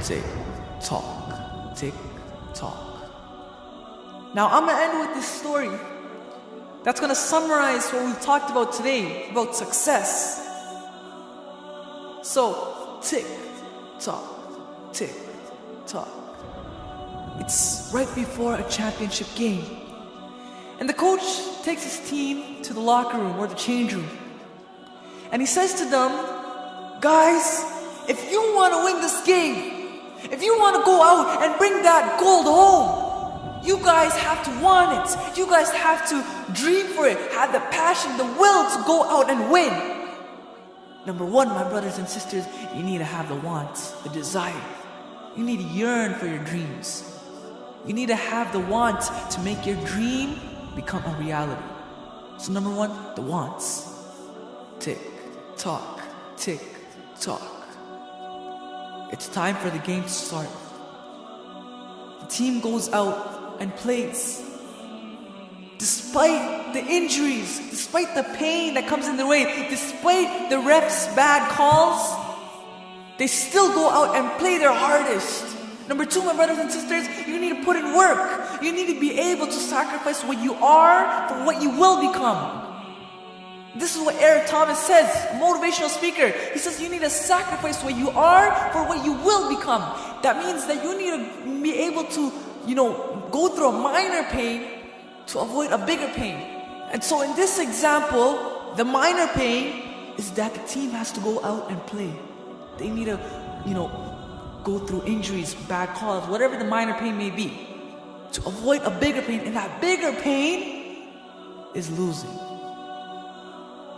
tick, tock, tick, tock. Now I'm gonna end with this story that's gonna summarize what we've talked about today, about success. So, tick, tock, tick, tock. It's right before a championship game. And the coach takes his team to the locker room or the change room. And he says to them, guys, if you want to win this game, if you want to go out and bring that gold home, you guys have to want it. You guys have to dream for it, have the passion, the will to go out and win. Number one, my brothers and sisters, you need to have the want, the desire. You need to yearn for your dreams. You need to have the want to make your dream become a reality. So number one, the wants. Tick, tock, tick, tock. It's time for the game to start. The team goes out and plays. Despite the injuries, despite the pain that comes in their way, despite the ref's bad calls, they still go out and play their hardest. Number two, my brothers and sisters, you need to put in work. You need to be able to sacrifice what you are for what you will become. This is what Eric Thomas says, a motivational speaker. He says you need to sacrifice what you are for what you will become. That means that you need to be able to, go through a minor pain to avoid a bigger pain. And so in this example, the minor pain is that the team has to go out and play. They need to, go through injuries, bad calls, whatever the minor pain may be, to avoid a bigger pain. And that bigger pain is losing.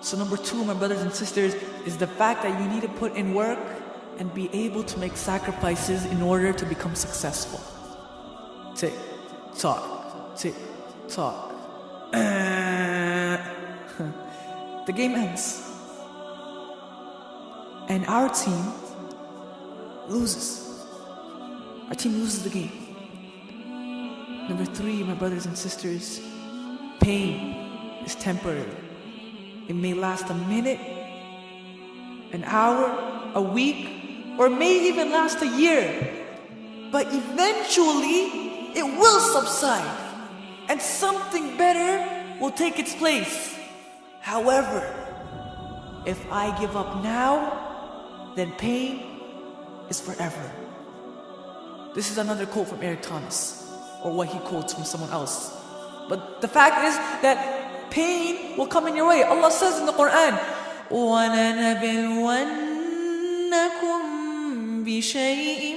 So number two, my brothers and sisters, is the fact that you need to put in work and be able to make sacrifices in order to become successful. Tick, tock, tick, tock. The game ends. And our team loses. Our team loses the game. Number three, my brothers and sisters, pain is temporary. It may last a minute, an hour, a week, or may even last a year. But eventually, it will subside, and something better will take its place. However, if I give up now, then pain is forever. This is another quote from Eric Thomas, or what he quotes from someone else. But the fact is that pain will come in your way. Allah says in the Quran, وَلَنَبْلُوَنَّكُمْ بِشَيْءٍ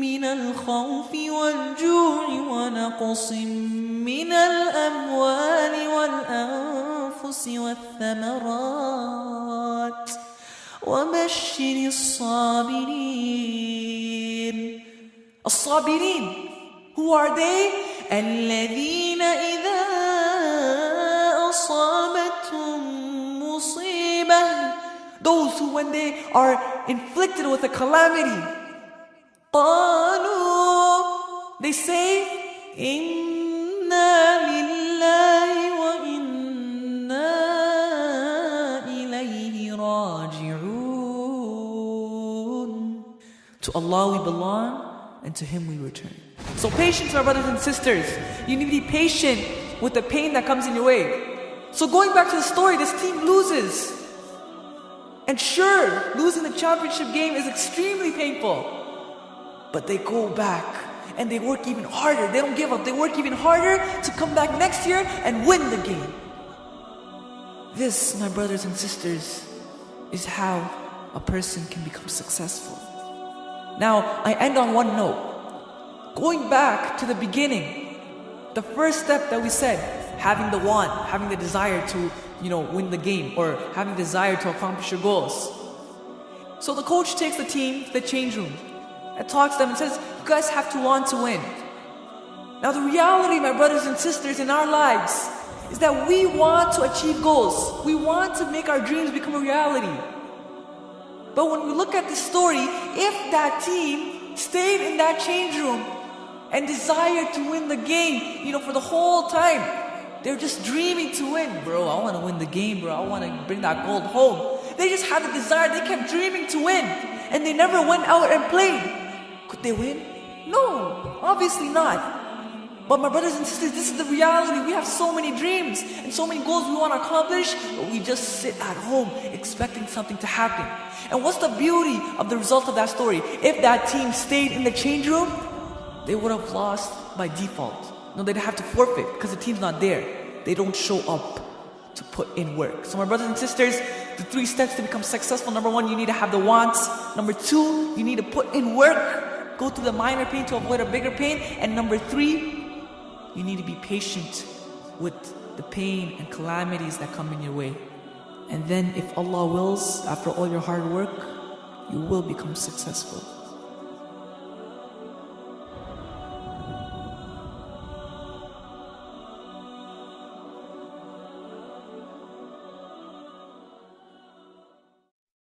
مِّنَ الْخَوْفِ وَالْجُوعِ وَنَقْصٍ مِّنَ الْأَمْوَالِ وَالْأَنفُسِ وَالثَّمَرَاتِ وَبَشِّرِ الصَّابِرِينَ. الصابرين, who are they? الَّذِينَ إِذَا أَصَابَتْهُمْ مُصِيبَةٌ, those who when they are inflicted with a calamity, قَالُوا, they say, إِنَّا لِلَّهِ وَإِنَّا إِلَيْهِ رَاجِعُونَ. To Allah we belong, and to Him we return. So patience, my brothers and sisters. You need to be patient with the pain that comes in your way. So going back to the story, this team loses. And sure, losing the championship game is extremely painful. But they go back and they work even harder. They don't give up. They work even harder to come back next year and win the game. This, my brothers and sisters, is how a person can become successful. Now, I end on one note. Going back to the beginning, the first step that we said, having the want, having the desire to, win the game, or having the desire to accomplish your goals. So the coach takes the team to the change room and talks to them and says, you guys have to want to win. Now the reality, my brothers and sisters, in our lives is that we want to achieve goals. We want to make our dreams become a reality. But when we look at this story, if that team stayed in that change room and desired to win the game, for the whole time, they're just dreaming to win. Bro, I want to win the game, bro. I want to bring that gold home. They just had the desire. They kept dreaming to win. And they never went out and played. Could they win? No, obviously not. But my brothers and sisters, this is the reality. We have so many dreams and so many goals we want to accomplish, but we just sit at home expecting something to happen. And what's the beauty of the result of that story? If that team stayed in the change room, they would have lost by default. No, they'd have to forfeit because the team's not there. They don't show up to put in work. So my brothers and sisters, the 3 steps to become successful. Number 1, you need to have the wants. Number 2, you need to put in work. Go through the minor pain to avoid a bigger pain. And number 3, you need to be patient with the pain and calamities that come in your way. And then if Allah wills, after all your hard work, you will become successful.